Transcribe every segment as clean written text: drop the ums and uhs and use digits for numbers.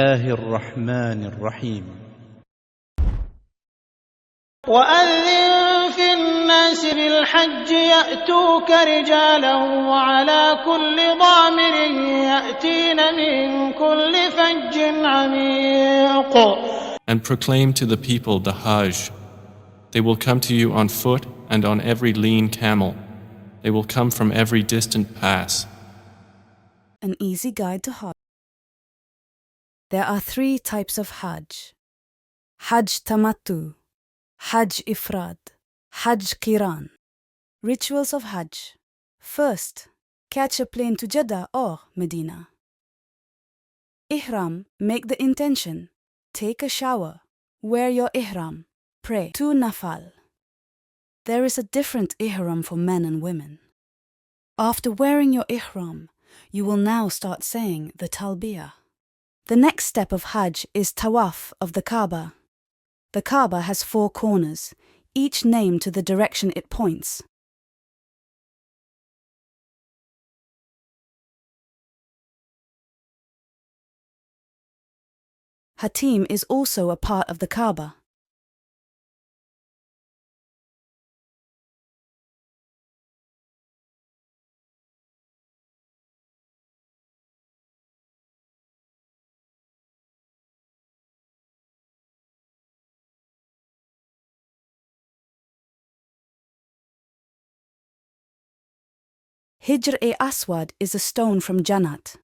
الله الرحمن الرحيم. وأذن في الناس بالحج يأتوك رجالا وعلى كل ضامر يأتين من كل فج عميق. And proclaim to the people the Hajj. They will come to you on foot and on every lean camel. They will come from every distant pass. An easy guide to Hajj. There are 3 types of Hajj: Hajj Tamattu, Hajj Ifrad, Hajj Qiran. Rituals of Hajj. First, catch a plane to Jeddah or Medina. Ihram, make the intention. Take a shower. Wear your Ihram. Pray 2 nafal. There is a different Ihram for men and women. After wearing your Ihram, you will now start saying the Talbiyah. The next step of Hajj is Tawaf of the Kaaba. The Kaaba has 4 corners, each named to the direction it points. Hatim is also a part of the Kaaba. Hijr-e-Aswad is a stone from Jannat.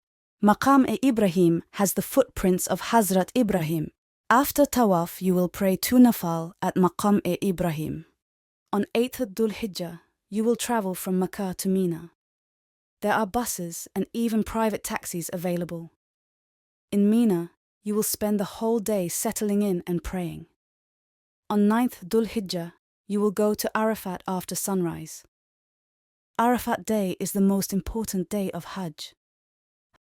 Maqam-e-Ibrahim has the footprints of Hazrat Ibrahim. After Tawaf, you will pray 2 nafal at Maqam-e-Ibrahim. On 8th Dhul Hijjah, you will travel from Makkah to Mina. There are buses and even private taxis available. In Mina, you will spend the whole day settling in and praying. On 9th Dhul Hijjah, you will go to Arafat after sunrise. Arafat day is the most important day of Hajj.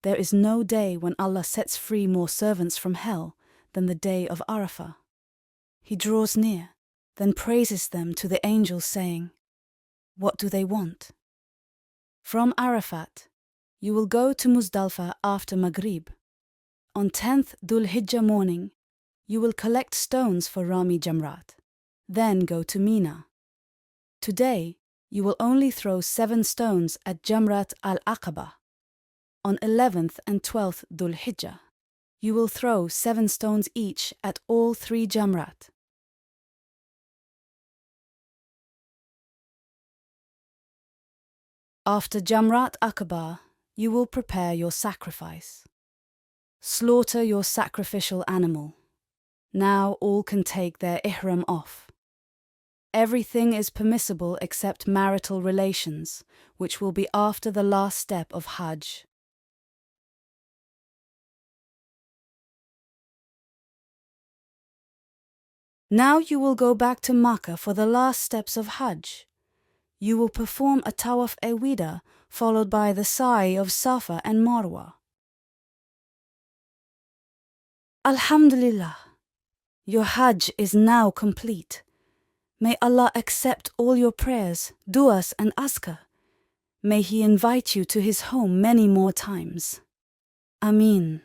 There is no day when Allah sets free more servants from hell than the day of Arafah. He draws near, then praises them to the angels, saying, "What do they want?" From Arafat, you will go to Muzdalfa after Maghrib. On 10th Dhul Hijjah morning, you will collect stones for Rami Jamrat. Then go to Mina. Today, you will only throw 7 stones at Jamrat al-Aqaba. On 11th and 12th Dhul Hijjah, you will throw 7 stones each at all 3 Jamrat. After Jamrat Aqaba, you will prepare your sacrifice. Slaughter your sacrificial animal. Now all can take their ihram off. Everything is permissible except marital relations, which will be after the last step of Hajj. Now you will go back to Makkah for the last steps of Hajj. You will perform a Tawaf al-Wida, followed by the sa'i of Safa and Marwah. Alhamdulillah, your Hajj is now complete. May Allah accept all your prayers, du'as and azkar. May He invite you to His home many more times. Ameen.